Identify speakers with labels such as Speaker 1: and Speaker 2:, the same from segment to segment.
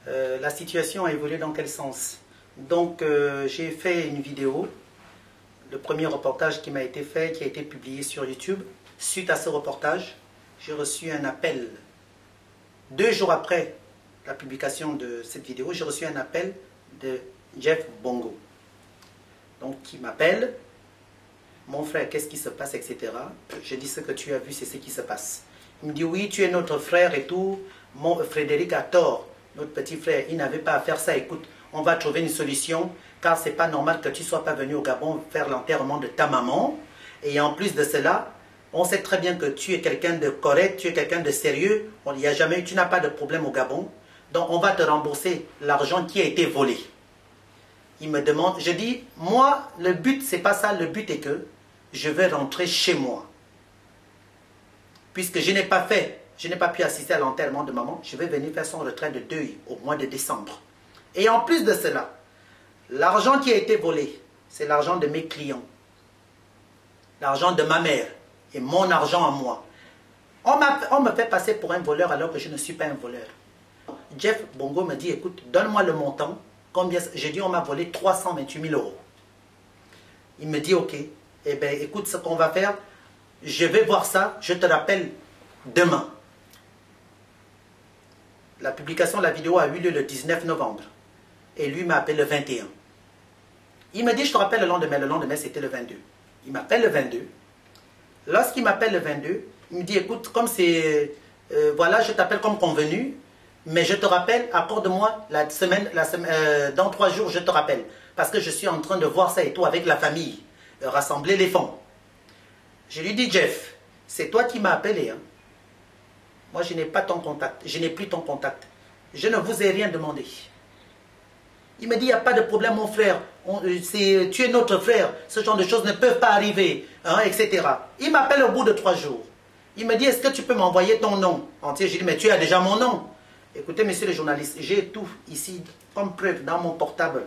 Speaker 1: La situation a évolué dans quel sens? Donc, j'ai fait une vidéo, le premier reportage qui m'a été fait, qui a été publié sur YouTube. Suite à ce reportage, j'ai reçu un appel. 2 jours après la publication de cette vidéo, j'ai reçu un appel de Jeff Bongo. Donc, qui m'appelle, mon frère, qu'est-ce qui se passe, etc. Je dis, ce que tu as vu, c'est ce qui se passe. Il me dit, oui, tu es notre frère et tout. Mon Frédéric a tort, notre petit frère, il n'avait pas à faire ça. Écoute, on va trouver une solution, car c'est pas normal que tu ne sois pas venu au Gabon faire l'enterrement de ta maman. Et en plus de cela, on sait très bien que tu es quelqu'un de correct, tu es quelqu'un de sérieux. Il n'y a jamais eu, tu n'as pas de problème au Gabon. Donc, on va te rembourser l'argent qui a été volé. Il me demande, je dis, moi, le but, c'est pas ça. Le but est que je vais rentrer chez moi. Puisque je n'ai pas pu assister à l'enterrement de maman, je vais venir faire son retrait de deuil au mois de décembre. Et en plus de cela, l'argent qui a été volé, c'est l'argent de mes clients. L'argent de ma mère et mon argent à moi. On me fait passer pour un voleur alors que je ne suis pas un voleur. Jeff Bongo me dit, écoute, donne-moi le montant. Combien? J'ai dit, on m'a volé 328 000 €. Il me dit, ok, eh bien, écoute, ce qu'on va faire, je vais voir ça, je te rappelle demain. La publication de la vidéo a eu lieu le 19 novembre. Et lui m'a appelé le 21. Il me dit, je te rappelle le lendemain. Le lendemain, c'était le 22. Il m'appelle le 22. Lorsqu'il m'appelle le 22, il me dit, écoute, comme c'est... voilà, je t'appelle comme convenu, mais je te rappelle, accorde-moi dans 3 jours, je te rappelle. Parce que je suis en train de voir ça et tout avec la famille. Rassembler les fonds. Je lui dis, Jeff, c'est toi qui m'as appelé. Hein? Moi, je n'ai pas ton contact. Je n'ai plus ton contact. Je ne vous ai rien demandé. Il me dit, il n'y a pas de problème, mon frère. Tu es notre frère. Ce genre de choses ne peuvent pas arriver, hein, etc. Il m'appelle au bout de 3 jours. Il me dit, est-ce que tu peux m'envoyer ton nom entier? J'ai dit, mais tu as déjà mon nom. Écoutez, messieurs les journalistes, j'ai tout ici comme preuve dans mon portable,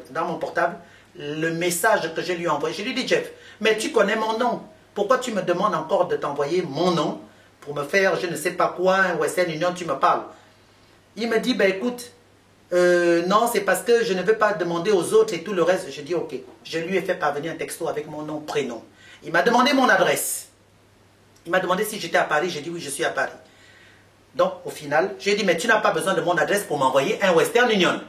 Speaker 1: le message que je lui ai envoyé. Je lui ai dit, Jeff, mais tu connais mon nom. Pourquoi tu me demandes encore de t'envoyer mon nom pour me faire, je ne sais pas quoi, un Western Union, tu me parles? Il me dit, ben écoute, non, c'est parce que je ne veux pas demander aux autres et tout le reste. Je dis, ok. Je lui ai fait parvenir un texto avec mon nom, prénom. Il m'a demandé mon adresse. Il m'a demandé si j'étais à Paris. J'ai dit, oui, je suis à Paris. Donc, au final, j'ai dit, mais tu n'as pas besoin de mon adresse pour m'envoyer un Western Union.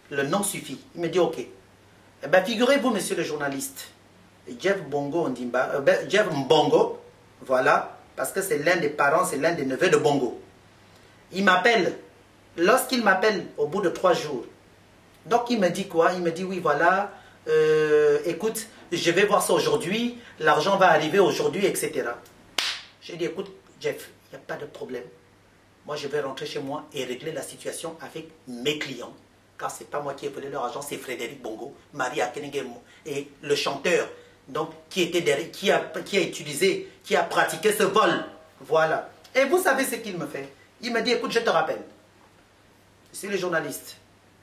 Speaker 1: Le nom suffit. Il me dit, ok. Eh bien, figurez-vous, monsieur le journaliste, Jeff Bongo Ondimba, Jeff Mbongo, voilà, parce que c'est l'un des parents, c'est l'un des neveux de Bongo. Il m'appelle. Lorsqu'il m'appelle au bout de 3 jours, donc il me dit quoi? Il me dit, oui, voilà, écoute, je vais voir ça aujourd'hui, l'argent va arriver aujourd'hui, etc. J'ai dit, écoute, Jeff, il n'y a pas de problème. Moi, je vais rentrer chez moi et régler la situation avec mes clients. Car ce n'est pas moi qui ai volé leur argent, c'est Frédéric Bongo, Marie Akenegemo et le chanteur, donc, qui était derrière, qui a utilisé, qui a pratiqué ce vol. Voilà. Et vous savez ce qu'il me fait? Il me dit, écoute, je te rappelle. C'est le journaliste.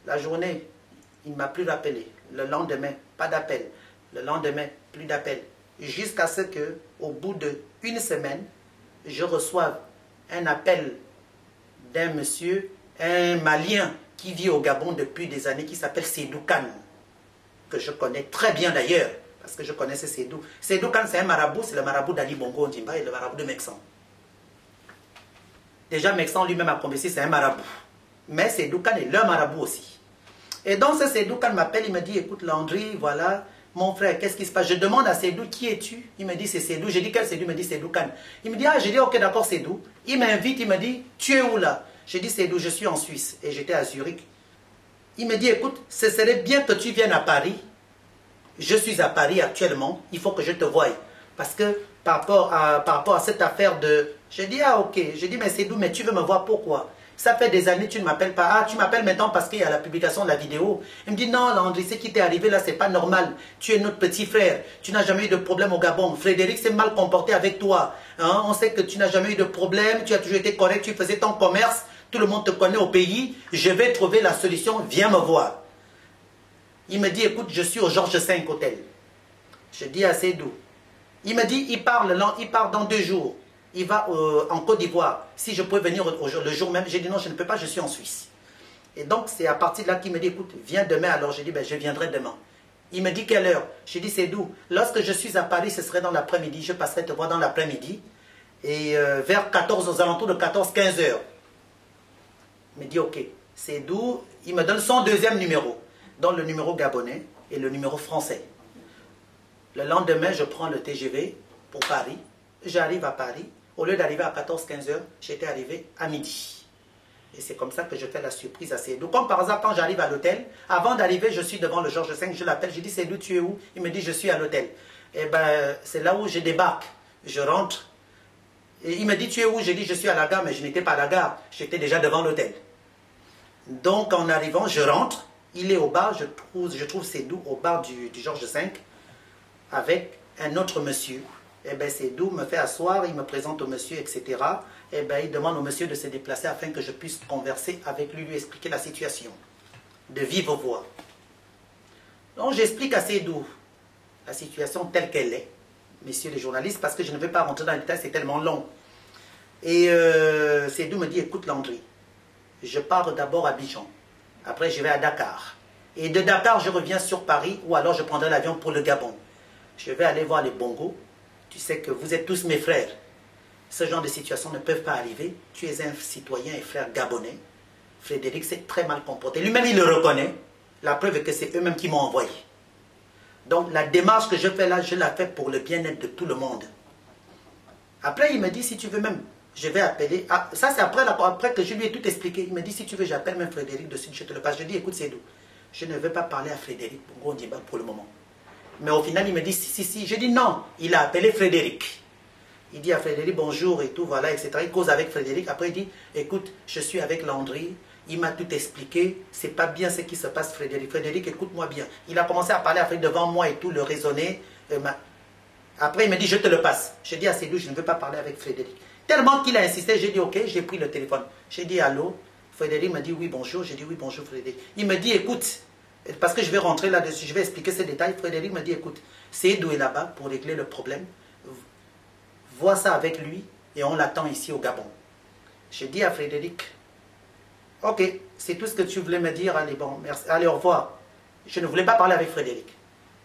Speaker 1: La journée, il ne m'a plus rappelé. Le lendemain, pas d'appel. Le lendemain, plus d'appel. Jusqu'à ce que, au bout d'1 semaine, je reçoive un appel d'un monsieur, un Malien qui vit au Gabon depuis des années, qui s'appelle Seydou Kane, que je connais très bien d'ailleurs, parce que je connaissais Seydou. Seydou Kane, c'est un marabout, c'est le marabout d'Ali Bongo Ondimba et le marabout de Meksan. Déjà, Meksan lui-même a conversé, c'est un marabout. Mais Seydou Kane est leur marabout aussi. Et donc, ce Seydou Kane m'appelle, il me dit, écoute Landry, voilà, mon frère, qu'est-ce qui se passe? Je demande à Seydou, qui es-tu? Il me dit, c'est Seydou. Je dis, quel Seydou? Il me dit, Seydou Kane. Il me dit, ah, j'ai dit, ok, d'accord, Seydou. Il m'invite, il me dit, tu es où là? J'ai dit, Seydou, je suis en Suisse. Et j'étais à Zurich. Il me dit, écoute, ce serait bien que tu viennes à Paris. Je suis à Paris actuellement, il faut que je te voie. Parce que par rapport à cette affaire de... J'ai dit, ah, ok. J'ai dit, mais Seydou, mais tu veux me voir pourquoi? Ça fait des années, tu ne m'appelles pas. Ah, tu m'appelles maintenant parce qu'il y a la publication de la vidéo. Il me dit, non, Landry, ce qui t'est arrivé là, c'est pas normal. Tu es notre petit frère. Tu n'as jamais eu de problème au Gabon. Frédéric s'est mal comporté avec toi. Hein? On sait que tu n'as jamais eu de problème. Tu as toujours été correct. Tu faisais ton commerce. Tout le monde te connaît au pays. Je vais trouver la solution. Viens me voir. Il me dit, écoute, je suis au Georges V Hôtel. Je dis à Seydou. Il me dit, il part dans 2 jours. Il va en Côte d'Ivoire. Si je pouvais venir le jour même, j'ai dit non, je ne peux pas, je suis en Suisse. Et donc, c'est à partir de là qu'il me dit, écoute, viens demain. Alors, j'ai dit, ben, je viendrai demain. Il me dit, quelle heure? J'ai dit, c'est d'où? Lorsque je suis à Paris, ce serait dans l'après-midi. Je passerai te voir dans l'après-midi. Et vers 14, aux alentours de 14-15 heures. Il me dit, ok, c'est d'où? Il me donne son deuxième numéro. Dans le numéro gabonais et le numéro français. Le lendemain, je prends le TGV pour Paris. J'arrive à Paris. Au lieu d'arriver à 14-15 heures, j'étais arrivé à midi. Et c'est comme ça que je fais la surprise à Seydou. Comme par hasard, quand j'arrive à l'hôtel, avant d'arriver, je suis devant le Georges V, je l'appelle, je dis, Seydou, tu es où? Il me dit, je suis à l'hôtel. Et ben, c'est là où je débarque. Je rentre. Et il me dit, tu es où? J'ai dit, je suis à la gare, mais je n'étais pas à la gare. J'étais déjà devant l'hôtel. Donc, en arrivant, je rentre. Il est au bar, je trouve Seydou au bar du Georges V avec un autre monsieur. Et bien, Seydou me fait asseoir, il me présente au monsieur, etc. Et bien, il demande au monsieur de se déplacer afin que je puisse converser avec lui, lui expliquer la situation. De vive voix. Donc, j'explique à Seydou la situation telle qu'elle est, messieurs les journalistes, parce que je ne vais pas rentrer dans les détails, c'est tellement long. Et Seydou me dit, écoute Landry, je pars d'abord à Abidjan. Après, je vais à Dakar. Et de Dakar, je reviens sur Paris, ou alors je prendrai l'avion pour le Gabon. Je vais aller voir les Bongos. Tu sais que vous êtes tous mes frères. Ce genre de situations ne peuvent pas arriver. Tu es un citoyen et frère gabonais. Frédéric s'est très mal comporté. Lui-même, il le reconnaît. La preuve est que c'est eux-mêmes qui m'ont envoyé. Donc, la démarche que je fais là, je la fais pour le bien-être de tout le monde. Après, il me dit, si tu veux même, je vais appeler. Ah, ça, c'est après que je lui ai tout expliqué. Il me dit, si tu veux, j'appelle même Frédéric de Sud, je te le passe. Je dis, écoute, Seydou, je ne veux pas parler à Frédéric Bongo Ondimba pour le moment. Mais au final, il me dit, si. Je dis, non, il a appelé Frédéric. Il dit à Frédéric, bonjour et tout, voilà, etc. Il cause avec Frédéric. Après, il dit, écoute, je suis avec Landry. Il m'a tout expliqué. C'est pas bien ce qui se passe, Frédéric. Frédéric, écoute-moi bien. Il a commencé à parler après devant moi et tout, le raisonner. Après, il me dit, je te le passe. Je dis à Seydou, je ne veux pas parler avec Frédéric. Tellement qu'il a insisté, j'ai dit, ok, j'ai pris le téléphone. J'ai dit, allô. Frédéric m'a dit, oui, bonjour. J'ai dit, oui, bonjour, Frédéric. Il me dit, écoute, parce que je vais rentrer là-dessus, je vais expliquer ces détails. Frédéric me dit, écoute, Seydou est là-bas pour régler le problème. Vois ça avec lui et on l'attend ici au Gabon. Je dis à Frédéric, ok, c'est tout ce que tu voulais me dire, allez, bon, merci, allez, au revoir. Je ne voulais pas parler avec Frédéric.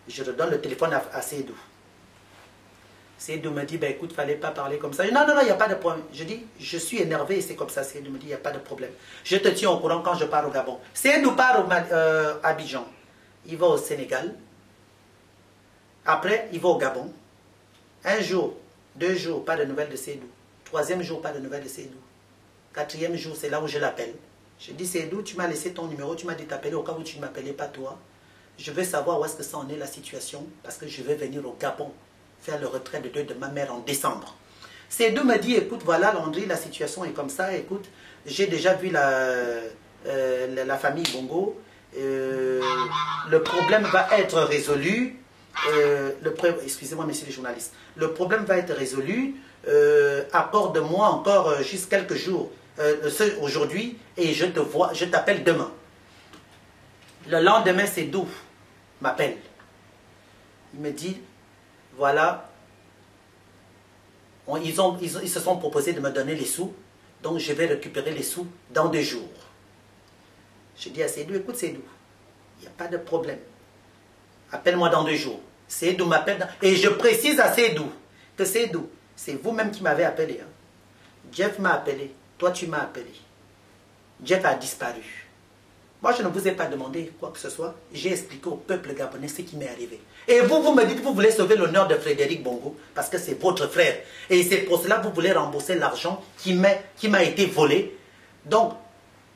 Speaker 1: Je redonne le téléphone à Seydou. Seydou me dit, ben écoute, il ne fallait pas parler comme ça. Non, il n'y a pas de problème. Je dis, je suis énervé et c'est comme ça. Seydou me dit, il n'y a pas de problème. Je te tiens au courant quand je pars au Gabon. Seydou part à Abidjan. Il va au Sénégal. Après, il va au Gabon. Un jour, 2 jours, pas de nouvelles de Seydou. 3e jour, pas de nouvelles de Seydou. 4e jour, c'est là où je l'appelle. Je dis, Seydou, tu m'as laissé ton numéro, tu m'as dit t'appeler au cas où tu ne m'appelais pas toi. Je veux savoir où est-ce que ça en est la situation, parce que je vais venir au Gabon faire le retrait de deuil de ma mère en décembre. Seydou me dit, écoute, voilà Landry, la situation est comme ça, écoute, j'ai déjà vu la famille Bongo, le problème va être résolu. Excusez-moi, messieurs les journalistes. Le problème va être résolu. Accorde-moi encore juste quelques jours aujourd'hui et je t'appelle demain. Le lendemain, Seydou m'appelle. Il me dit, voilà, ils se sont proposés de me donner les sous, donc je vais récupérer les sous dans 2 jours. Je dis à Seydou, écoute Seydou, il n'y a pas de problème. Appelle-moi dans 2 jours. Seydou m'appelle. Et je précise à Seydou que Seydou, c'est vous-même qui m'avez appelé. Hein. Jeff m'a appelé. Toi, tu m'as appelé. Jeff a disparu. Moi, je ne vous ai pas demandé quoi que ce soit. J'ai expliqué au peuple gabonais ce qui m'est arrivé. Et vous me dites que vous voulez sauver l'honneur de Frédéric Bongo parce que c'est votre frère. Et c'est pour cela que vous voulez rembourser l'argent qui m'a été volé. Donc,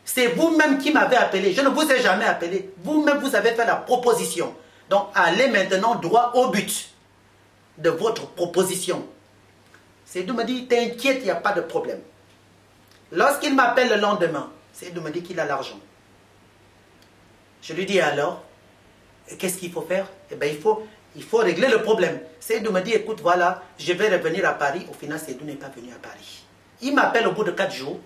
Speaker 1: c'est vous-même qui m'avez appelé. Je ne vous ai jamais appelé. Vous-même, vous avez fait la proposition. Donc, allez maintenant droit au but de votre proposition. Seydou me dit, t'inquiète, il n'y a pas de problème. Lorsqu'il m'appelle le lendemain, Seydou me dit qu'il a l'argent. Je lui dis alors, qu'est-ce qu'il faut faire? Eh bien, il faut régler le problème. Seydou me dit, écoute, voilà, je vais revenir à Paris. Au final, Seydou n'est pas venu à Paris. Il m'appelle au bout de 4 jours.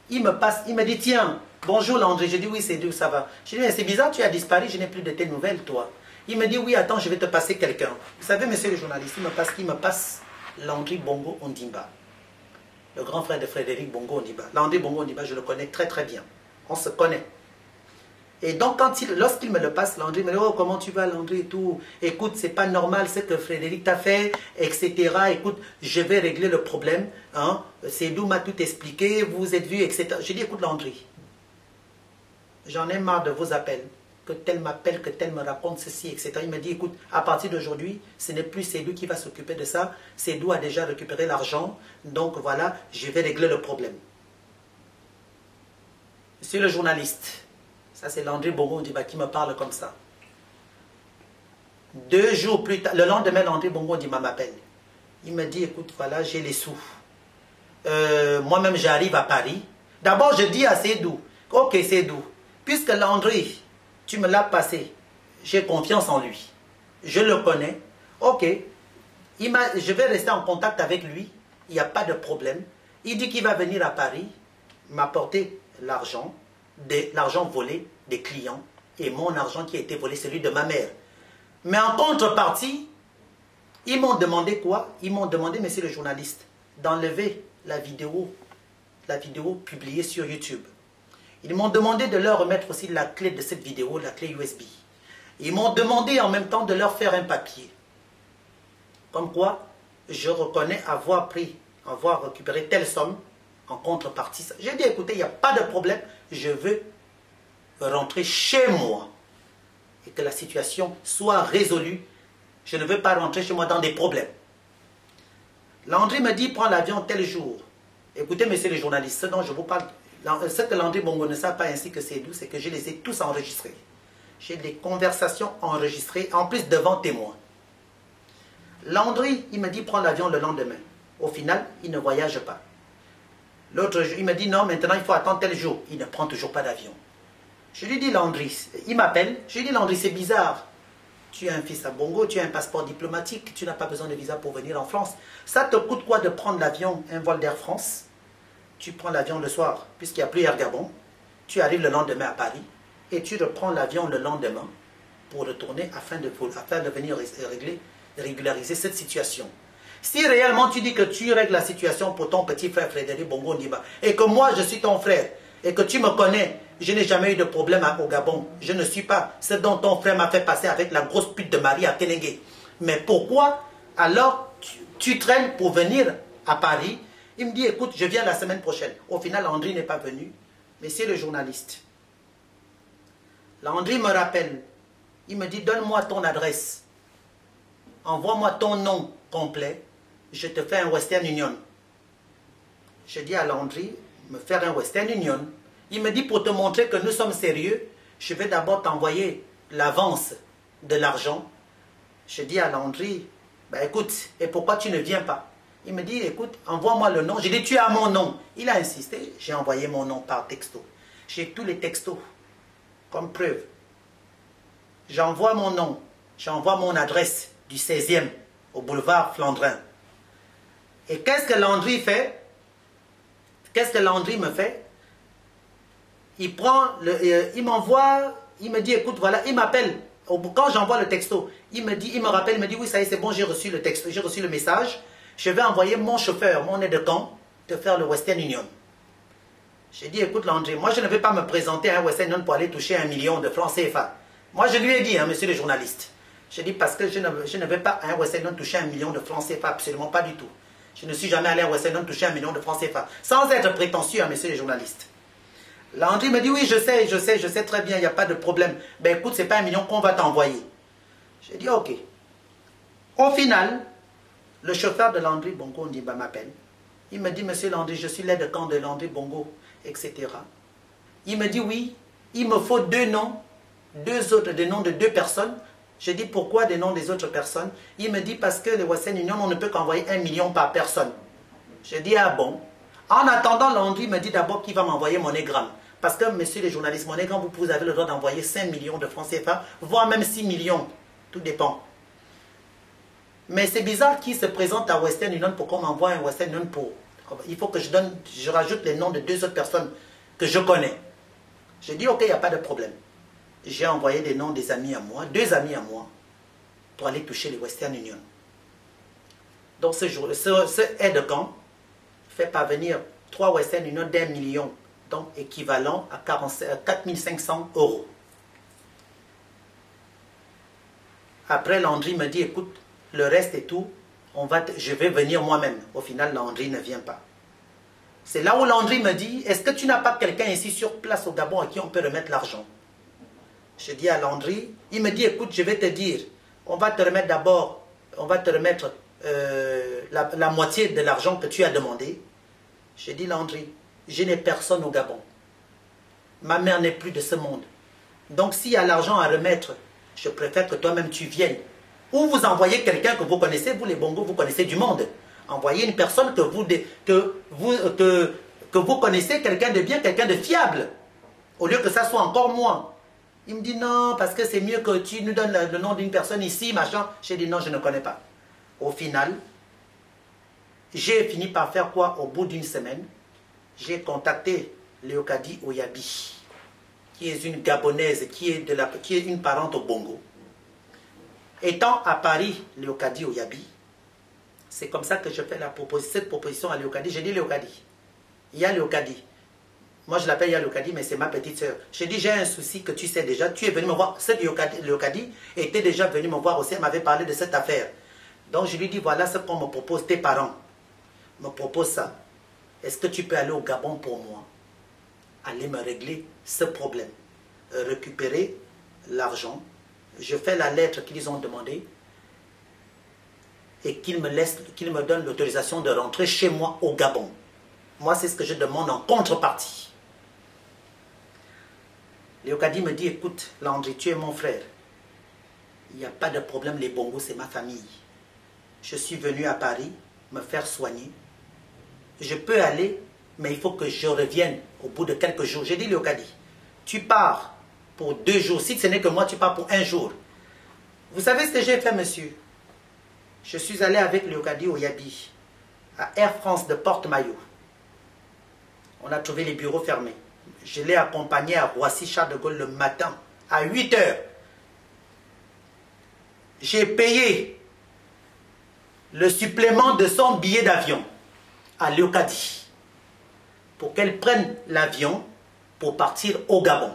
Speaker 1: Il me dit, tiens, bonjour Landry. Je dis, oui, Seydou, ça va. Je dis, mais c'est bizarre, tu as disparu, je n'ai plus de tes nouvelles, toi. Il me dit, oui, attends, je vais te passer quelqu'un. Vous savez, monsieur le journaliste, il me passe Landry Bongo Ondimba, le grand frère de Frédéric Bongo Ondimba. Landry Bongo Ondimba, je le connais très très bien. On se connaît. Et donc, lorsqu'il me le passe, Landry me dit, oh, comment tu vas, Landry, et tout. Écoute, c'est pas normal ce que Frédéric t'a fait, etc. Écoute, je vais régler le problème. Hein. Seydou m'a tout expliqué, vous vous êtes vus, etc. J'ai dit, écoute, Landry, j'en ai marre de vos appels. Que tel m'appelle, que tel me raconte ceci, etc. Il me dit, écoute, à partir d'aujourd'hui, ce n'est plus Seydou qui va s'occuper de ça. Seydou a déjà récupéré l'argent. Donc, voilà, je vais régler le problème. Monsieur le journaliste, ça c'est Landry Bongo Ondimba qui me parle comme ça. 2 jours plus tard, le lendemain, Landry Bongo Ondimba m'appelle. Il me dit, écoute, voilà, j'ai les sous. Moi-même, j'arrive à Paris. D'abord, je dis à Seydou, ok Seydou, puisque Landry, tu me l'as passé, j'ai confiance en lui. Je le connais. Ok, je vais rester en contact avec lui, il n'y a pas de problème. Il dit qu'il va venir à Paris, m'apporter l'argent volé des clients et mon argent qui a été volé, celui de ma mère. Mais en contrepartie, ils m'ont demandé quoi? Ils m'ont demandé, monsieur le journaliste, d'enlever la vidéo publiée sur YouTube. Ils m'ont demandé de leur remettre aussi la clé de cette vidéo, la clé USB. Ils m'ont demandé en même temps de leur faire un papier. Comme quoi, je reconnais avoir récupéré telle somme en contrepartie. J'ai dit, écoutez, il n'y a pas de problème, je veux rentrer chez moi et que la situation soit résolue. Je ne veux pas rentrer chez moi dans des problèmes. Landry me dit, prends l'avion tel jour. Écoutez, messieurs les journalistes, ce dont je vous parle, ce que Landry Bongo ne sait pas ainsi que Seydou, c'est que je les ai tous enregistrés. J'ai des conversations enregistrées, en plus devant témoins. Landry, il me dit, prends l'avion le lendemain. Au final, il ne voyage pas. L'autre jour, il me dit, non, maintenant, il faut attendre tel jour. Il ne prend toujours pas d'avion. Je lui dis, Landry, il m'appelle. Je lui dis, Landry, c'est bizarre. Tu as un fils à Bongo, tu as un passeport diplomatique, tu n'as pas besoin de visa pour venir en France. Ça te coûte quoi de prendre l'avion, un vol d'Air France? Tu prends l'avion le soir, puisqu'il n'y a plus Air Gabon. Tu arrives le lendemain à Paris et tu reprends l'avion le lendemain pour retourner afin de venir régulariser cette situation. Si réellement tu dis que tu règles la situation pour ton petit frère Frédéric Bongo Ondimba et que moi je suis ton frère et que tu me connais, je n'ai jamais eu de problème au Gabon. Je ne suis pas ce dont ton frère m'a fait passer avec la grosse pute de Marie à Kénégué. Mais pourquoi alors tu traînes pour venir à Paris? Il me dit, écoute, je viens la semaine prochaine. Au final, Landry n'est pas venu, mais c'est le journaliste. Landry me rappelle. Il me dit, donne-moi ton adresse. Envoie-moi ton nom complet. Je te fais un Western Union. Je dis à Landry, me faire un Western Union. Il me dit, pour te montrer que nous sommes sérieux, je vais d'abord t'envoyer l'avance de l'argent. Je dis à Landry, ben écoute, et pourquoi tu ne viens pas? Il me dit, écoute, envoie-moi le nom. J'ai dit, tu as mon nom. Il a insisté, j'ai envoyé mon nom par texto. J'ai tous les textos comme preuve. J'envoie mon nom, j'envoie mon adresse du 16e au boulevard Flandrin. Et qu'est-ce que Landry fait? Qu'est-ce que Landry me fait? Il prend, il m'envoie, il me dit, écoute, voilà, il m'appelle. Quand j'envoie le texto, il me rappelle, il me dit, oui, ça y est, c'est bon, j'ai reçu le texto, j'ai reçu le message. Je vais envoyer mon chauffeur, mon aide-de-camp, te faire le Western Union. J'ai dit, écoute Landry, moi je ne vais pas me présenter à un Western Union pour aller toucher 1 million de francs CFA. Moi je lui ai dit, hein, monsieur le journaliste, j'ai dit parce que je ne vais pas à un Western Union toucher 1 million de francs CFA, absolument pas du tout. Je ne suis jamais allé à un Western Union toucher 1 million de francs CFA, sans être prétentieux, hein, monsieur le journaliste. Landry me dit, oui, je sais très bien, il n'y a pas de problème. Ben écoute, c'est pas 1 million qu'on va t'envoyer. J'ai dit, ok. Au final, le chauffeur de Landry Bongo Ondimba m'appelle. Il me dit, monsieur Landry, je suis l'aide-de-camp de Landry Bongo, etc. Il me dit, oui, il me faut 2 noms, des noms de 2 personnes. Je dis, pourquoi des noms des autres personnes? Il me dit, parce que les Western Union, on ne peut qu'envoyer 1 million par personne. Je dis, ah bon? En attendant, Landry me dit d'abord qu'il va m'envoyer monégramme. Parce que, monsieur les journalistes, monégramme, vous avez le droit d'envoyer 5 millions de francs CFA, voire même 6 millions. Tout dépend. Mais c'est bizarre qu'il se présente à Western Union pour qu'on m'envoie un Western Union pour... Il faut que je rajoute les noms de 2 autres personnes que je connais. Je dis, ok, il n'y a pas de problème. J'ai envoyé des noms des amis à moi, 2 amis à moi, pour aller toucher les Western Union. Donc ce aide-camp fait parvenir 3 Western Union d'1 million, donc équivalent à 4 500 €. Après, Landry me dit, écoute, le reste et tout, je vais venir moi-même. Au final, Landry ne vient pas. C'est là où Landry me dit, est-ce que tu n'as pas quelqu'un ici sur place au Gabon à qui on peut remettre l'argent? Je dis à Landry, il me dit, écoute, je vais te dire, on va te remettre d'abord, on va te remettre la moitié de l'argent que tu as demandé. Je dis, Landry, je n'ai personne au Gabon. Ma mère n'est plus de ce monde. Donc s'il y a l'argent à remettre, je préfère que toi-même tu viennes. Ou vous envoyez quelqu'un que vous connaissez, vous les Bongos, vous connaissez du monde. Envoyez une personne que vous connaissez, quelqu'un de bien, quelqu'un de fiable. Au lieu que ça soit encore moi. Il me dit non, parce que c'est mieux que tu nous donnes le nom d'une personne ici, machin. J'ai dit non, je ne connais pas. Au final, j'ai fini par faire quoi? Au bout d'une semaine, j'ai contacté Léocadie Oyabi, qui est une Gabonaise, qui est une parente au Bongo. Étant à Paris, Léocadie Oyabi, c'est comme ça que je fais cette proposition à Léocadie. J'ai dit Léocadie, il y a Léocadie. Moi je l'appelle Léocadie, mais c'est ma petite soeur. J'ai dit j'ai un souci que tu sais déjà. Tu es venu me voir. Cette Léocadie était déjà venue me voir aussi. Elle m'avait parlé de cette affaire. Donc je lui dis voilà ce qu'on me propose. Tes parents me proposent ça. Est-ce que tu peux aller au Gabon pour moi? Aller me régler ce problème. Récupérer l'argent. Je fais la lettre qu'ils ont demandé. Et qu'ils me donnent l'autorisation de rentrer chez moi au Gabon. Moi, c'est ce que je demande en contrepartie. Léocadie me dit, écoute, Landry, tu es mon frère. Il n'y a pas de problème, les Bongos, c'est ma famille. Je suis venu à Paris me faire soigner. Je peux aller, mais il faut que je revienne au bout de quelques jours. J'ai dit, Léocadie, tu pars pour 2 jours. Si ce n'est que moi, tu pars pour 1 jour. Vous savez ce que j'ai fait, monsieur? Je suis allé avec Léocadie Oyabi à Air France de Porte-Maillot. On a trouvé les bureaux fermés. Je l'ai accompagné à Roissy-Charles de Gaulle le matin, à 8 h. J'ai payé le supplément de son billet d'avion à Léocadie pour qu'elle prenne l'avion pour partir au Gabon.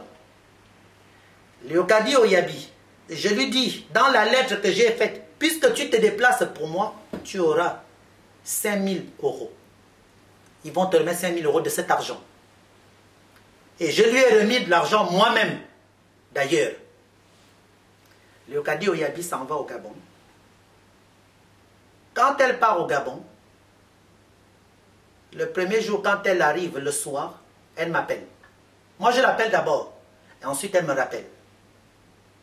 Speaker 1: Léocadie Oyabi, je lui dis, dans la lettre que j'ai faite, puisque tu te déplaces pour moi, tu auras 5 000 €. Ils vont te remettre 5 000 € de cet argent. Et je lui ai remis de l'argent moi-même, d'ailleurs. Léocadie Oyabi s'en va au Gabon. Quand elle part au Gabon, le premier jour, quand elle arrive le soir, elle m'appelle. Moi, je l'appelle d'abord. Et ensuite, elle me rappelle.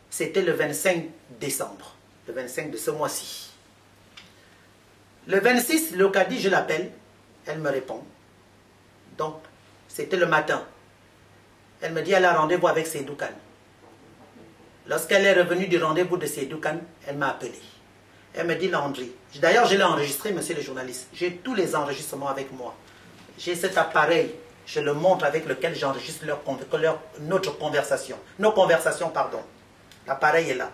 Speaker 1: C'était le 25 décembre. Le 25 de ce mois-ci. Le 26, Léocadie, je l'appelle. Elle me répond. Donc, c'était le matin. Elle me dit, elle a rendez-vous avec Seydou Kane. Lorsqu'elle est revenue du rendez-vous de Seydou Kane, elle m'a appelé. Elle me dit, Landry. D'ailleurs, je l'ai enregistré, monsieur le journaliste. J'ai tous les enregistrements avec moi. J'ai cet appareil, je le montre avec lequel j'enregistre notre conversation. Nos conversations, pardon. L'appareil est là.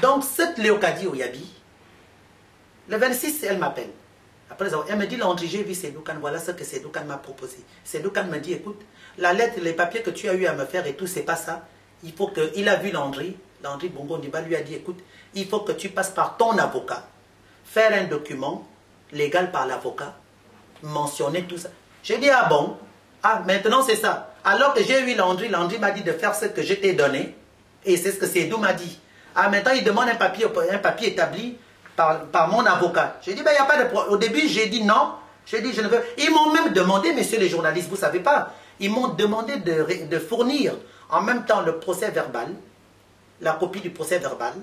Speaker 1: Donc, cette Léocadie Oyabi, le 26, elle m'appelle. Après, elle me dit, Landry, j'ai vu Seydou Kane, voilà ce que Seydou Kane m'a proposé. Seydou Kane me dit, écoute, la lettre, les papiers que tu as eu à me faire et tout, c'est pas ça. Il faut que, il a vu Landry Bongo Ndiba lui a dit, écoute, il faut que tu passes par ton avocat, faire un document légal par l'avocat, mentionner tout ça. J'ai dit, ah bon? Ah, maintenant c'est ça. Alors que j'ai eu Landry m'a dit de faire ce que je t'ai donné, et c'est ce que Seydou m'a dit. Ah, maintenant il demande un papier établi par mon avocat. J'ai dit, ben il n'y a pas de problème. Au début, j'ai dit non. J'ai dit, je ne veux. Ils m'ont même demandé, messieurs les journalistes, vous ne savez pas, ils m'ont demandé de fournir en même temps le procès verbal, la copie du procès verbal.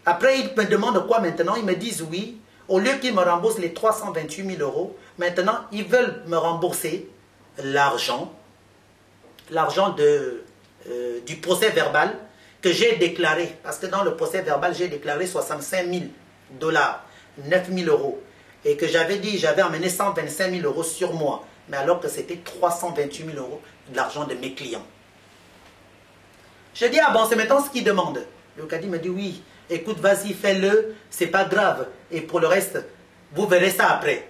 Speaker 1: Après, ils me demandent quoi maintenant? Ils me disent oui. Au lieu qu'ils me remboursent les 328 000 €, maintenant, ils veulent me rembourser l'argent du procès verbal que j'ai déclaré. Parce que dans le procès verbal, j'ai déclaré 65 000 $, 9 000 €. Et que j'avais dit, j'avais emmené 125 000 € sur moi. Mais alors que c'était 328 000 € de l'argent de mes clients. Je dis, ah bon, c'est maintenant ce qu'ils demandent. Léocadie me dit, oui, écoute, vas-y, fais-le, c'est pas grave. Et pour le reste, vous verrez ça après.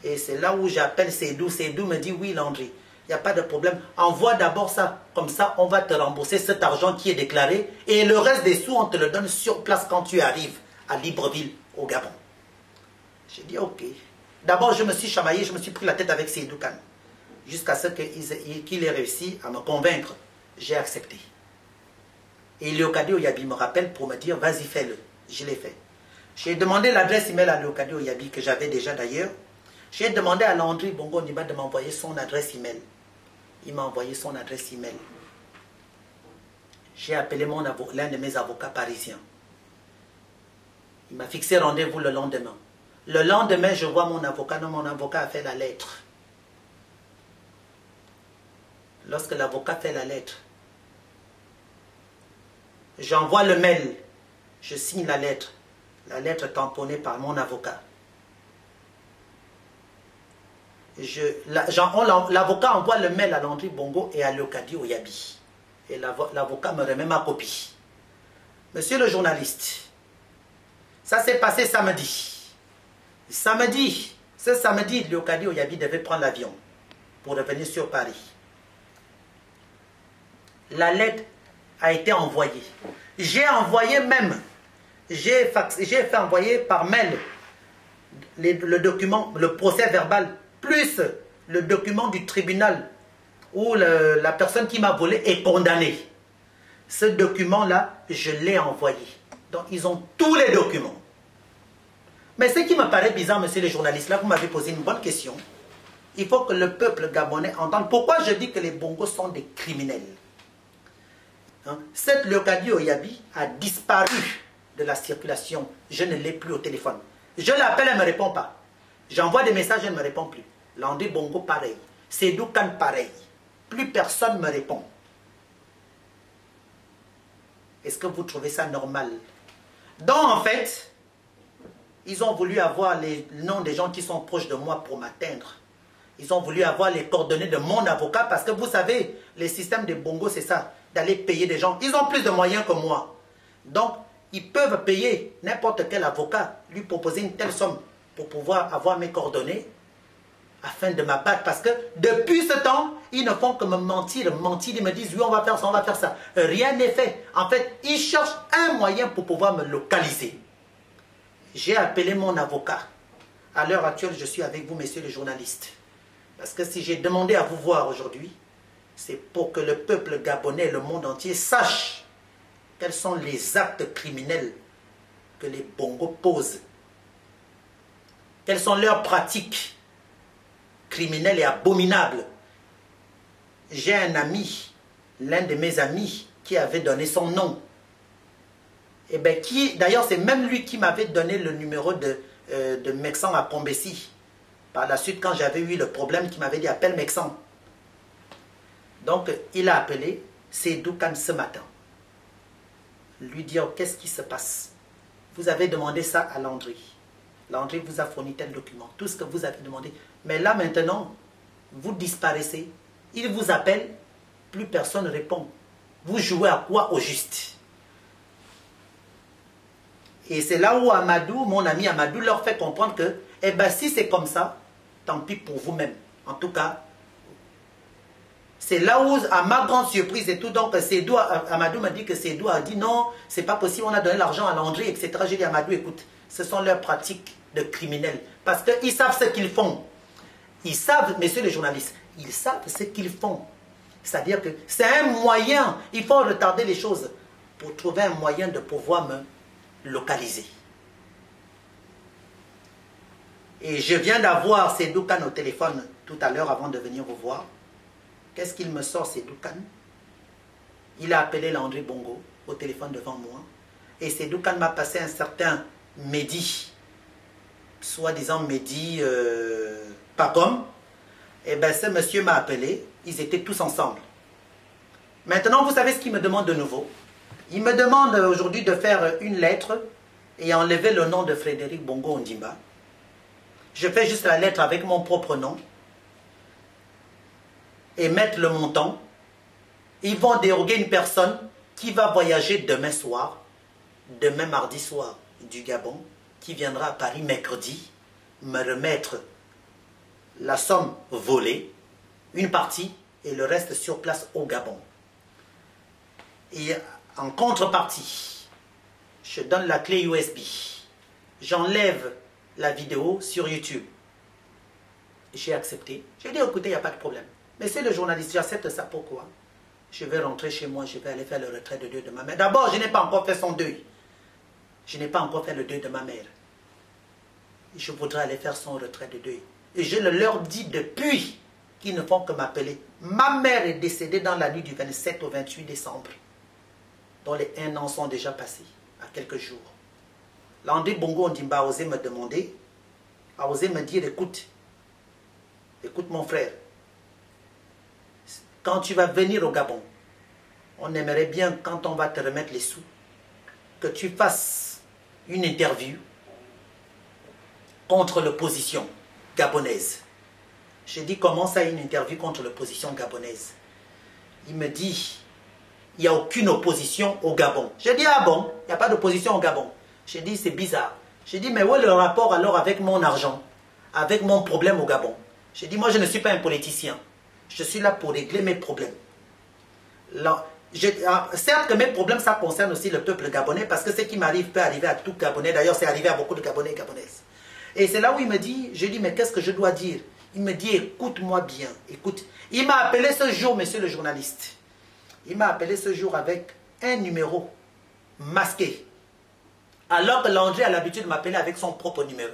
Speaker 1: Et c'est là où j'appelle Seydou. Seydou me dit, oui, Landry, il n'y a pas de problème. Envoie d'abord ça. Comme ça, on va te rembourser cet argent qui est déclaré. Et le reste des sous, on te le donne sur place quand tu arrives à Libreville, au Gabon. J'ai dit, ok. D'abord, je me suis chamaillé, je me suis pris la tête avec Seydou Kane. Jusqu'à ce qu'il ait réussi à me convaincre. J'ai accepté. Et Léocadie Oyabi me rappelle pour me dire, vas-y, fais-le. Je l'ai fait. J'ai demandé l'adresse email à Léocadie Oyabi, que j'avais déjà d'ailleurs. J'ai demandé à Landry Bongo Ondimba de m'envoyer son adresse email. Il m'a envoyé son adresse email. J'ai appelé l'un de mes avocats parisiens. Il m'a fixé rendez-vous le lendemain. Le lendemain, je vois mon avocat. Non, mon avocat a fait la lettre. Lorsque l'avocat fait la lettre, j'envoie le mail. Je signe la lettre. La lettre tamponnée par mon avocat. L'avocat envoie le mail à Landry Bongo et à Léocadie Oyabi. Et l'avocat me remet ma copie. Monsieur le journaliste, ça s'est passé samedi. Ce samedi, Léocadie Oyabi devait prendre l'avion pour revenir sur Paris. La lettre a été envoyée. J'ai envoyé même, j'ai fait envoyer par mail le document, le procès verbal, plus le document du tribunal où la personne qui m'a volé est condamnée. Ce document-là, je l'ai envoyé. Donc, ils ont tous les documents. Mais ce qui me paraît bizarre, monsieur le journaliste, là, vous m'avez posé une bonne question. Il faut que le peuple gabonais entende. Pourquoi je dis que les Bongos sont des criminels? Cette Léocadie Oyabi a disparu de la circulation. Je ne l'ai plus au téléphone. Je l'appelle, elle ne me répond pas. J'envoie des messages, elle ne me répond plus. Landry Bongo, pareil. Seydou Kane, pareil. Plus personne ne me répond. Est-ce que vous trouvez ça normal? Donc, en fait, ils ont voulu avoir les noms des gens qui sont proches de moi pour m'atteindre. Ils ont voulu avoir les coordonnées de mon avocat parce que vous savez, les systèmes de Bongo, c'est ça, d'aller payer des gens. Ils ont plus de moyens que moi. Donc, ils peuvent payer n'importe quel avocat, lui proposer une telle somme pour pouvoir avoir mes coordonnées afin de m'abattre. Parce que depuis ce temps, ils ne font que me mentir. Ils me disent, oui, on va faire ça, on va faire ça. Rien n'est fait. En fait, ils cherchent un moyen pour pouvoir me localiser. J'ai appelé mon avocat. À l'heure actuelle, je suis avec vous, messieurs les journalistes. Parce que si j'ai demandé à vous voir aujourd'hui, c'est pour que le peuple gabonais et le monde entier sachent quels sont les actes criminels que les Bongos posent. Quelles sont leurs pratiques criminelles et abominables. J'ai un ami, l'un de mes amis, qui avait donné son nom. Et bien, d'ailleurs, c'est même lui qui m'avait donné le numéro de Mexan à Combessi. Par la suite, quand j'avais eu le problème, qui m'avait dit, appelle Mexan. Donc, il a appelé Seydou Kane ce matin. Lui dire, qu'est-ce qui se passe? Vous avez demandé ça à Landry. Landry vous a fourni tel document, tout ce que vous avez demandé. Mais là, maintenant, vous disparaissez. Il vous appelle, plus personne ne répond. Vous jouez à quoi au juste? Et c'est là où Amadou, mon ami Amadou, leur fait comprendre que, eh bien, si c'est comme ça, tant pis pour vous-même. En tout cas, c'est là où, à ma grande surprise et tout, donc Amadou m'a dit que Seydou a dit non, c'est pas possible, on a donné l'argent à Landry, etc. J'ai dit, Amadou, écoute, ce sont leurs pratiques de criminels. Parce qu'ils savent ce qu'ils font. Ils savent, messieurs les journalistes, ils savent ce qu'ils font. C'est-à-dire que c'est un moyen, il faut retarder les choses pour trouver un moyen de pouvoir me localiser. Et je viens d'avoir Seydou Kane au téléphone tout à l'heure avant de venir vous voir. Qu'est-ce qu'il me sort, Seydou Kane? Il a appelé Landry Bongo au téléphone devant moi. Et Seydou Kane m'a passé un certain Mehdi, soi-disant Mehdi Pagom. Et bien ce monsieur m'a appelé, ils étaient tous ensemble. Maintenant, vous savez ce qu'il me demande de nouveau? Il me demande aujourd'hui de faire une lettre et enlever le nom de Frédéric Bongo Ondimba. Je fais juste la lettre avec mon propre nom et mettre le montant. Ils vont déroguer une personne qui va voyager demain soir, demain mardi soir du Gabon, qui viendra à Paris mercredi, me remettre la somme volée une partie et le reste sur place au Gabon. Et en contrepartie, je donne la clé USB. J'enlève la vidéo sur YouTube. J'ai accepté. J'ai dit, écoutez, il n'y a pas de problème. Mais c'est le journaliste, j'accepte ça. Pourquoi? Je vais rentrer chez moi, je vais aller faire le retrait de deuil de ma mère. D'abord, je n'ai pas encore fait son deuil. Je n'ai pas encore fait le deuil de ma mère. Je voudrais aller faire son retrait de deuil. Et je leur dis depuis qu'ils ne font que m'appeler. Ma mère est décédée dans la nuit du 27 au 28 décembre. Dont les 1 an sont déjà passés, à quelques jours. Landry Bongo Ondimba a osé me demander, a osé me dire, écoute mon frère, quand tu vas venir au Gabon, on aimerait bien, quand on va te remettre les sous, que tu fasses une interview contre l'opposition gabonaise. J'ai dit, comment ça, une interview contre l'opposition gabonaise? Il me dit, il n'y a aucune opposition au Gabon. J'ai dit, ah bon, il n'y a pas d'opposition au Gabon. J'ai dit, c'est bizarre. J'ai dit, mais où est le rapport alors avec mon argent, avec mon problème au Gabon? J'ai dit, moi je ne suis pas un politicien. Je suis là pour régler mes problèmes. Là, certes que mes problèmes, ça concerne aussi le peuple gabonais, parce que ce qui m'arrive peut arriver à tout Gabonais. D'ailleurs, c'est arrivé à beaucoup de Gabonais et Gabonaises. Et c'est là où il me dit, je dis, mais qu'est-ce que je dois dire? Il me dit, écoute-moi bien, écoute. Il m'a appelé ce jour, monsieur le journaliste. Il m'a appelé ce jour avec un numéro masqué. Alors que Landry a l'habitude de m'appeler avec son propre numéro.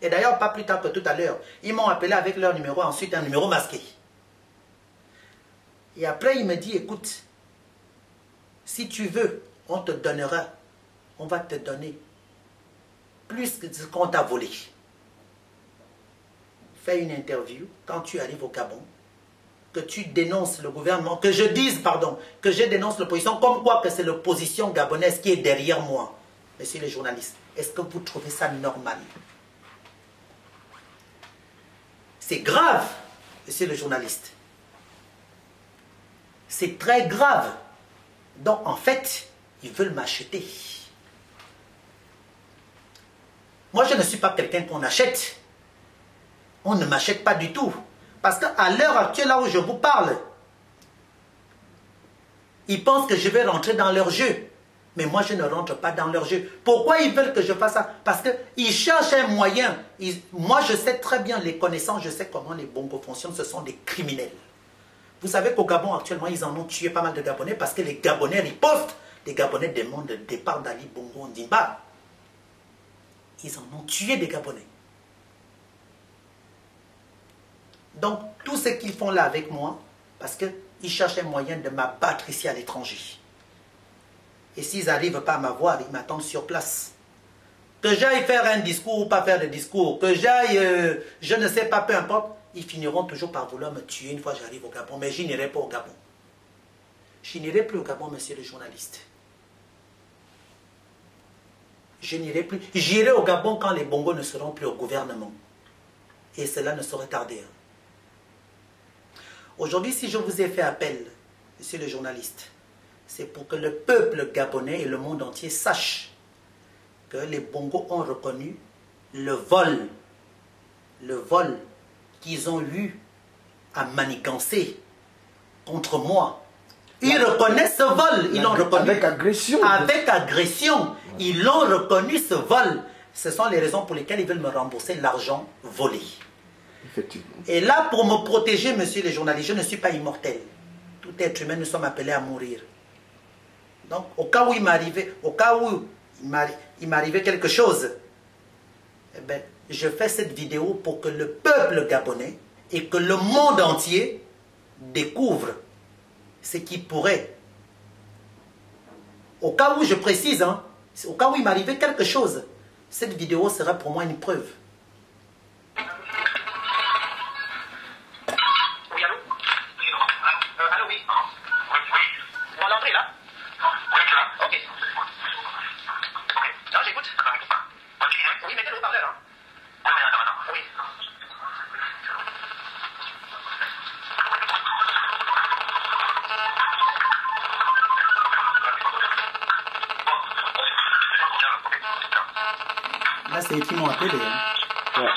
Speaker 1: Et d'ailleurs, pas plus tard que tout à l'heure, ils m'ont appelé avec leur numéro, ensuite un numéro masqué. Et après, il me dit, écoute, si tu veux, on te donnera, on va te donner plus que ce qu'on t'a volé. Fais une interview quand tu arrives au Gabon, que tu dénonces le gouvernement, que je dise, pardon, que je dénonce l'opposition, comme quoi que c'est l'opposition gabonaise qui est derrière moi. Messieurs les journalistes, est-ce que vous trouvez ça normal? C'est grave, monsieur le journaliste. C'est très grave. Donc, en fait, ils veulent m'acheter. Moi, je ne suis pas quelqu'un qu'on achète. On ne m'achète pas du tout. Parce qu'à l'heure actuelle, là où je vous parle, ils pensent que je vais rentrer dans leur jeu. Mais moi, je ne rentre pas dans leur jeu. Pourquoi ils veulent que je fasse ça? Parce qu'ils cherchent un moyen. Moi, je sais très bien les connaissances, je sais comment les bongos fonctionnent. Ce sont des criminels. Vous savez qu'au Gabon, actuellement, ils en ont tué pas mal de Gabonais parce que les Gabonais ripostent. Les Gabonais demandent le départ d'Ali Bongo Ondimba. Ils en ont tué des Gabonais. Donc, tout ce qu'ils font là avec moi, parce qu'ils cherchent un moyen de m'abattre ici à l'étranger. Et s'ils n'arrivent pas à m'avoir, ils m'attendent sur place. Que j'aille faire un discours ou pas faire de discours, que j'aille, je ne sais pas, peu importe, ils finiront toujours par vouloir me tuer une fois que j'arrive au Gabon. Mais je n'irai pas au Gabon. Je n'irai plus au Gabon, monsieur le journaliste. Je n'irai plus. J'irai au Gabon quand les Bongos ne seront plus au gouvernement. Et cela ne saurait tarder. Aujourd'hui, si je vous ai fait appel, monsieur le journaliste, c'est pour que le peuple gabonais et le monde entier sachent que les Bongos ont reconnu le vol qu'ils ont eu à manigancer contre moi. Ils reconnaissent ce vol, ils l'ont reconnu.
Speaker 2: Avec agression.
Speaker 1: Avec agression, ils l'ont reconnu ce vol. Ce sont les raisons pour lesquelles ils veulent me rembourser l'argent volé.
Speaker 2: Effectivement.
Speaker 1: Et là, pour me protéger, monsieur les journalistes, je ne suis pas immortel. Tout être humain, nous sommes appelés à mourir. Donc, au cas où il m'arrivait quelque chose, eh ben, je fais cette vidéo pour que le peuple gabonais et que le monde entier découvre ce qui pourrait. Au cas où, je précise, hein, au cas où il m'arrivait quelque chose, cette vidéo sera pour moi une preuve. Là, c'est qui m'ont appelé. Hein. Ouais.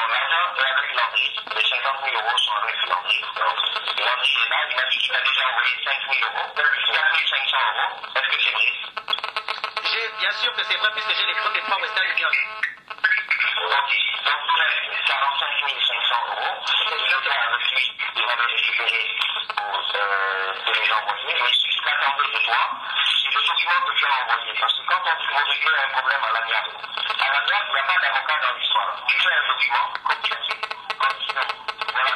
Speaker 2: l'argent est avec Landry, les 50 000 euros sont avec Landry. Landry est là, il m'a dit qu'il t'a déjà envoyé 5 000 euros, 4 500 euros. Est-ce que c'est vrai?
Speaker 3: Bien sûr que c'est vrai, puisque j'ai les comptes des 3 Western Union.
Speaker 2: Ok, donc il reste 45 500 euros. C'est sûr que avec lui, il avait récupéré pour les envoyer, mais ce qu'il attendait de toi, c'est le document que tu as envoyé. Parce que quand on dit qu'on régler un problème à l'amiable, il n'y a pas d'avocat dans l'histoire. Tu fais un document, comme tu as dit, comme tu as voilà,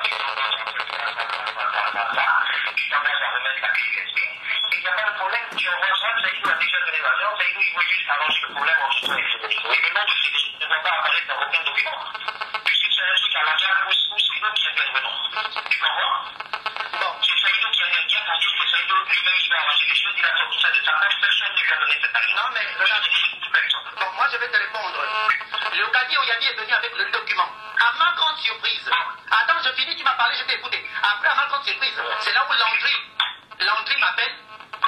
Speaker 2: tu t'engages à remettre la clé USB, et il n'y a pas de problème, tu envoies ça, Saïdou a déjà donné l'argent, Saïdou il veut juste arranger le problème entre toi et Frédéric. Mais le nom de Frédéric ne doit pas apparaître dans aucun document, puisque c'est un truc à l'amiable où c'est nous qui intervenons. Tu comprends? Bon, c'est Saïdou qui intervient pour dire que Saïdou lui-même il va arranger les choses, il a sorti ça de sa poche, personne ne lui a donné cette argent. Non mais, bon, moi je vais te répondre. Le Kadi Oyadi est venu avec le document. À ma grande surprise, attends, je finis, tu m'as parlé, je t'ai écouté. Après, à ma grande surprise, c'est là où Landry m'appelle,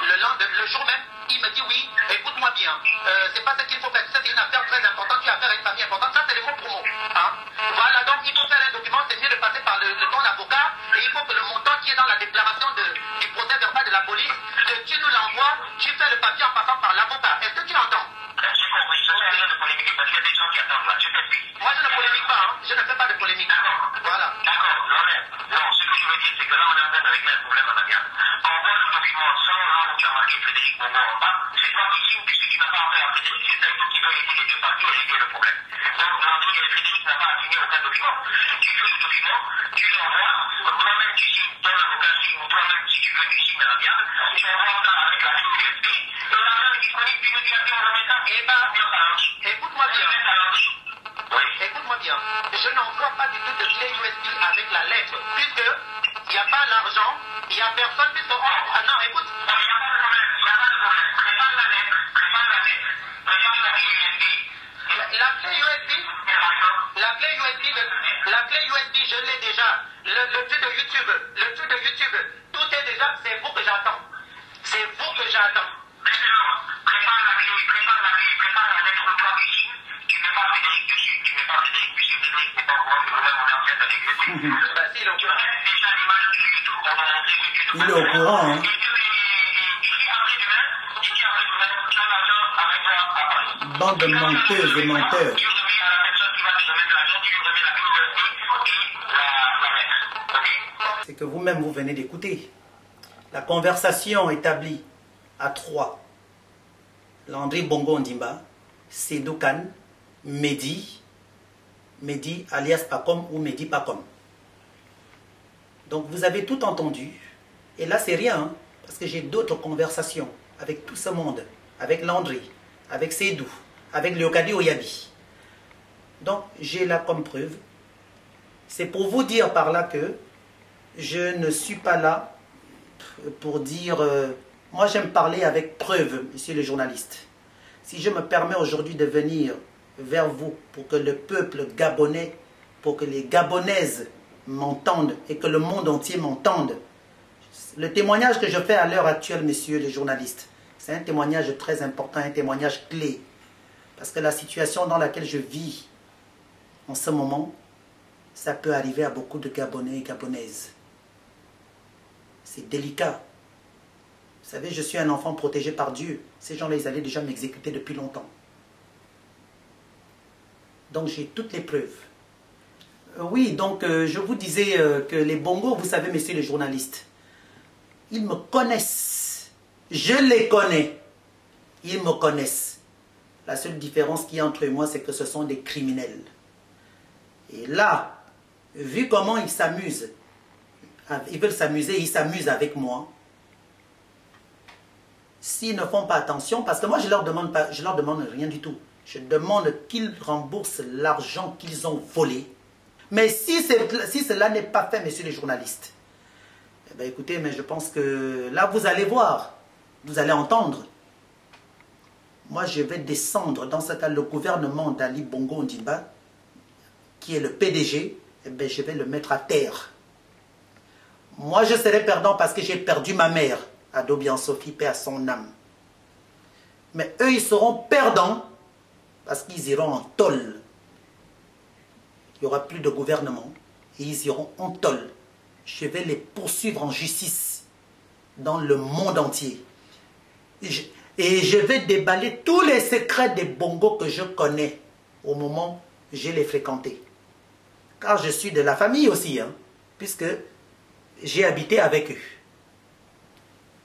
Speaker 2: le jour même, il me dit oui, écoute-moi bien, c'est pas ce qu'il faut faire, c'est une affaire très importante, tu as affaire à une famille importante, ça c'est les mots pour mots. Hein? Voilà, donc il faut faire un document, c'est mieux de passer par ton avocat, et il faut que le montant qui est dans la déclaration du procès verbal de la police, que tu nous l'envoies, tu fais le papier en passant par l'avocat. Est-ce que tu l'entends? J'ai compris, je ne fais rien de polémique parce qu'il y a des gens qui attendent là, je t'explique. Moi je ne polémique pas, hein? Je ne fais pas de polémique. D'accord. Voilà. D'accord, non, ce que je veux dire c'est que là on est en train de régler un problème à la gamme. Envoie le document sans là où tu as marqué Frédéric Bongo en bas, c'est toi qui signes puisque tu n'as pas affaire à Frédéric, c'est Saïdou qui veut aider les deux parties et régler le problème. Donc Landry et Frédéric n'a pas à signer aucun document. Tu fais le document, tu l'envoies, toi-même tu signes, ton avocat signe ou toi-même si tu veux tu signes à la gamme, tu envoies ça avec la clé USB et l'argent est disponible immédiatement en remettant. Eh ben, écoute-moi bien. Oui. Écoute-moi bien. Je n'envoie pas du tout de clé USB avec la lettre, puisque il n'y a pas l'argent, il n'y a personne, puisque... Ah non, écoute. Il n'y a pas de problème, Prépare la lettre, prépare la clé USB. La clé USB, je l'ai déjà. Le truc de YouTube, tout est déjà, c'est vous que j'attends. Maintenant, prépare la lettre au toi qui signe. Tu mets pas Frédéric dessus. Puisque Frédéric n'est pas au courant que nous-mêmes on est en train de régler. Bah si, donc tu restes déjà l'image du YouTube qu'on a montré que tu
Speaker 1: il est au courant, hein.
Speaker 2: D'ici après-demain, tu as l'argent avec toi à Paris.
Speaker 1: Bande de menteuses et menteurs.
Speaker 2: Tu remets à la personne qui va te remettre l'argent, tu lui remets la clé USB et la lettre. Ok?
Speaker 1: C'est que vous-même vous venez d'écouter. La conversation établie à 3. Landry Bongo Ondimba, Seydou Kane, Mehdi alias Pacom ou Mehdi Pacom. Donc vous avez tout entendu. Et là c'est rien, hein, parce que j'ai d'autres conversations avec tout ce monde, avec Landry, avec Seydou, avec Leokadi Oyadi. Donc j'ai là comme preuve. C'est pour vous dire par là que je ne suis pas là pour dire... moi j'aime parler avec preuve, monsieur le journaliste. Si je me permets aujourd'hui de venir vers vous pour que le peuple gabonais, pour que les Gabonaises m'entendent et que le monde entier m'entende, le témoignage que je fais à l'heure actuelle, monsieur le journaliste, c'est un témoignage très important, un témoignage clé. Parce que la situation dans laquelle je vis en ce moment, ça peut arriver à beaucoup de Gabonais et Gabonaises. C'est délicat. Vous savez, je suis un enfant protégé par Dieu. Ces gens-là, ils allaient déjà m'exécuter depuis longtemps. Donc, j'ai toutes les preuves. Oui, donc, je vous disais que les bongos, vous savez, messieurs les journalistes, ils me connaissent. Je les connais. Ils me connaissent. La seule différence qu'il y a entre moi, c'est que ce sont des criminels. Et là, vu comment ils s'amusent, ils veulent s'amuser, ils s'amusent avec moi. S'ils ne font pas attention, parce que moi je leur demande rien du tout. Je demande qu'ils remboursent l'argent qu'ils ont volé. Mais si cela n'est pas fait, messieurs les journalistes, eh bien écoutez, mais je pense que là vous allez voir, vous allez entendre. Moi je vais descendre, dans ce cas le gouvernement d'Ali Bongo Ondimba, qui est le PDG, eh bien, je vais le mettre à terre. Moi je serai perdant parce que j'ai perdu ma mère. Adobian Sophie, paix à son âme. Mais eux, ils seront perdants parce qu'ils iront en tôle. il n'y aura plus de gouvernement et ils iront en tôle. Je vais les poursuivre en justice dans le monde entier. Et je vais déballer tous les secrets des bongos que je connais au moment où je les fréquentais. Car je suis de la famille aussi, hein, puisque j'ai habité avec eux.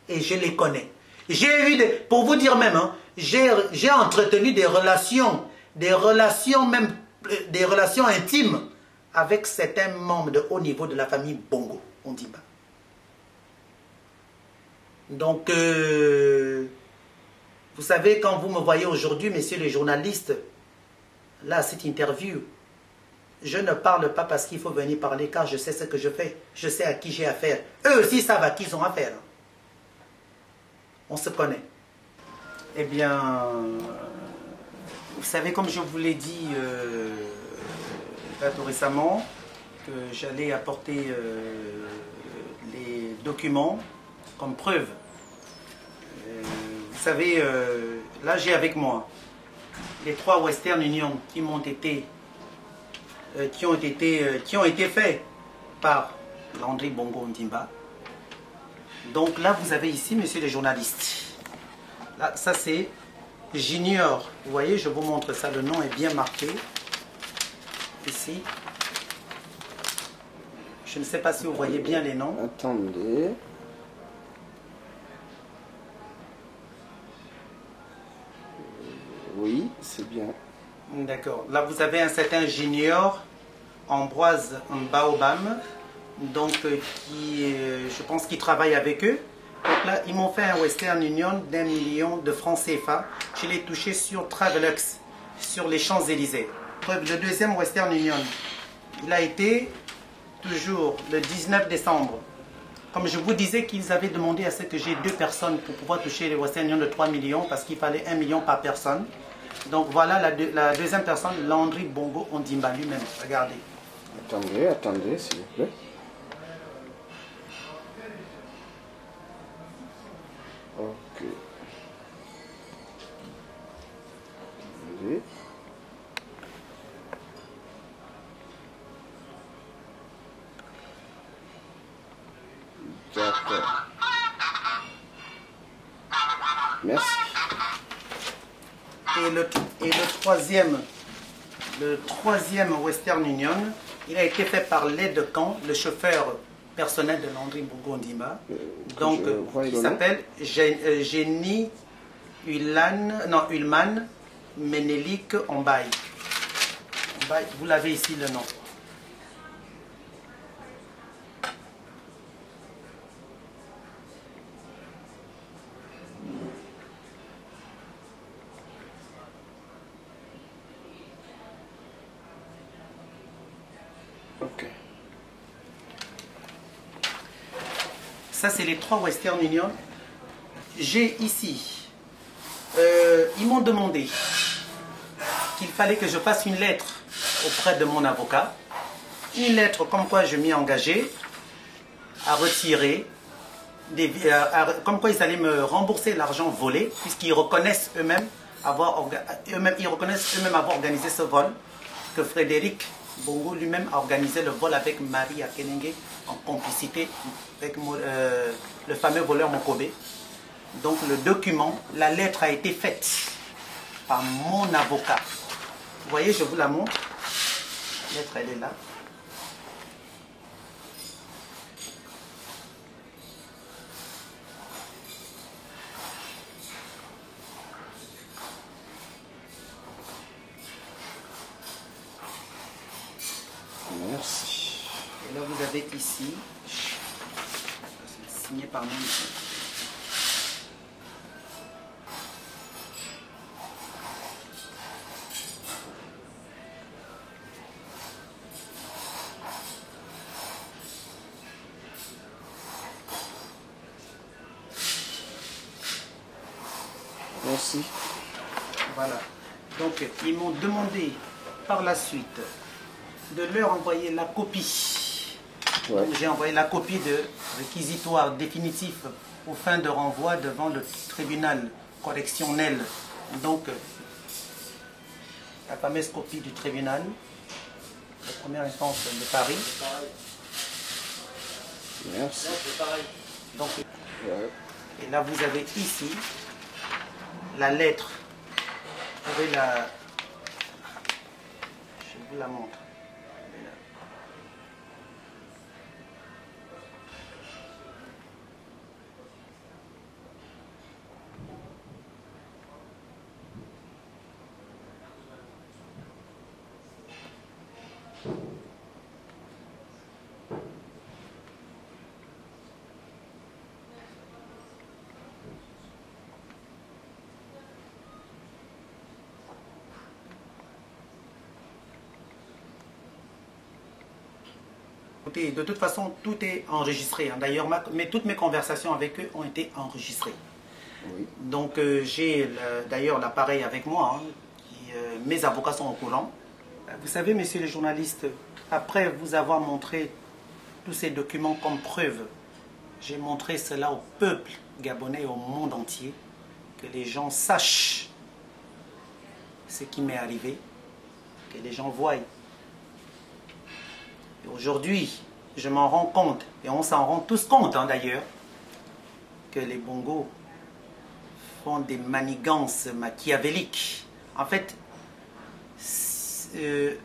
Speaker 1: Et je les connais. J'ai eu, pour vous dire même, hein, j'ai entretenu des relations intimes avec certains membres de haut niveau de la famille Bongo, on dit pas. Donc, vous savez, quand vous me voyez aujourd'hui, messieurs les journalistes, là, cette interview, je ne parle pas parce qu'il faut venir parler, car je sais ce que je fais. Je sais à qui j'ai affaire. Eux aussi savent à qui ils ont affaire. On se connaît. Eh bien, vous savez, comme je vous l'ai dit tout récemment, que j'allais apporter les documents comme preuve. Vous savez, là j'ai avec moi les 3 Western Union qui m'ont été, qui ont été faits par Landry Bongo Ondimba. Donc là vous avez ici, messieurs les journalistes, là ça c'est Junior. Vous voyez, je vous montre ça, le nom est bien marqué ici. Je ne sais pas si vous voyez bien les noms.
Speaker 4: Attendez. Oui, c'est bien.
Speaker 1: D'accord. Là, vous avez un certain Junior Ambroise Baobam, donc je pense qu'il travaille avec eux. Donc là, ils m'ont fait un Western Union d'1 million de francs CFA. Je l'ai touché sur Travelex, sur les Champs-Élysées. Le deuxième Western Union, il a été toujours le 19 décembre. Comme je vous disais qu'ils avaient demandé à ce que j'ai 2 personnes pour pouvoir toucher les Western Union de 3 millions parce qu'il fallait 1 million par personne. Donc voilà la deuxième personne, Landry Bongo Ondimba lui-même. Regardez.
Speaker 4: Attendez, s'il vous plaît. Ok. Attendez. D'accord. Merci.
Speaker 1: Et le troisième Western Union, il a été fait par l'aide de camp, le chauffeur personnel de Landry Bongo Ondimba, donc qui s'appelle Génie Ulman Menelik Ombaï. Vous l'avez ici le nom.
Speaker 4: Ok.
Speaker 1: Ça, c'est les 3 Western Union. J'ai ici, ils m'ont demandé qu'il fallait que je fasse une lettre auprès de mon avocat. Une lettre comme quoi je m'y engagé à retirer, comme quoi ils allaient me rembourser l'argent volé, puisqu'ils reconnaissent eux-mêmes avoir organisé ce vol, que Frédéric Bongo lui-même a organisé le vol avec Marie Akenenge en complicité avec le fameux voleur Mokobe. Donc le document, la lettre a été faite par mon avocat. Vous voyez, je vous la montre. La lettre, elle est là.
Speaker 4: Merci.
Speaker 1: Et là, vous avez ici, signé par moi.
Speaker 4: Merci.
Speaker 1: Voilà. Donc, ils m'ont demandé par la suite de leur envoyer la copie.
Speaker 4: Ouais.
Speaker 1: J'ai envoyé la copie de réquisitoire définitif aux fins de renvoi devant le tribunal correctionnel. Donc, la fameuse copie du tribunal, le première instance de Paris.
Speaker 4: Merci.
Speaker 1: Donc,
Speaker 4: Ouais.
Speaker 1: et là, vous avez ici la lettre. Vous pouvez la... Je vous la montre. Écoutez, de toute façon, tout est enregistré. Hein. D'ailleurs, toutes mes conversations avec eux ont été enregistrées.
Speaker 4: Oui.
Speaker 1: Donc, j'ai d'ailleurs l'appareil avec moi. Hein, mes avocats sont au courant. Vous savez, messieurs les journalistes, après vous avoir montré tous ces documents comme preuve, j'ai montré cela au peuple gabonais et au monde entier, que les gens sachent ce qui m'est arrivé, que les gens voient. Aujourd'hui, je m'en rends compte, et on s'en rend tous compte hein, d'ailleurs, que les Bongos font des manigances machiavéliques. En fait,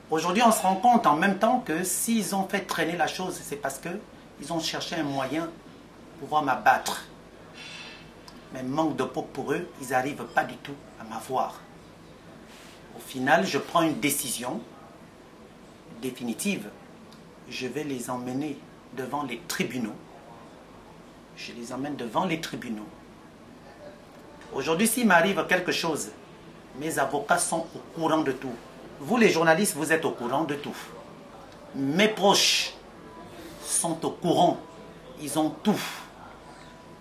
Speaker 1: aujourd'hui on se rend compte en même temps que s'ils ont fait traîner la chose, c'est parce qu'ils ont cherché un moyen pour pouvoir m'abattre. Mais manque de peau pour eux, ils n'arrivent pas du tout à m'avoir. Au final, je prends une décision définitive. Je vais les emmener devant les tribunaux. Je les emmène devant les tribunaux. Aujourd'hui, s'il m'arrive quelque chose, mes avocats sont au courant de tout. Vous, les journalistes, vous êtes au courant de tout. Mes proches sont au courant. Ils ont tout.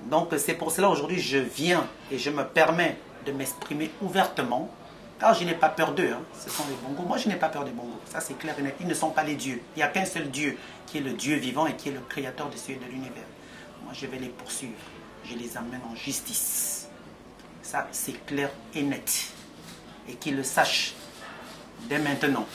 Speaker 1: Donc, c'est pour cela, aujourd'hui, je viens et je me permets de m'exprimer ouvertement. Car je n'ai pas peur d'eux, hein. Ce sont les Bongos. Moi, je n'ai pas peur des Bongos. Ça, c'est clair et net. Ils ne sont pas les dieux. Il n'y a qu'un seul Dieu, qui est le Dieu vivant et qui est le créateur des cieux et de l'univers. Moi, je vais les poursuivre. Je les amène en justice. Ça, c'est clair et net. Et qu'ils le sachent dès maintenant.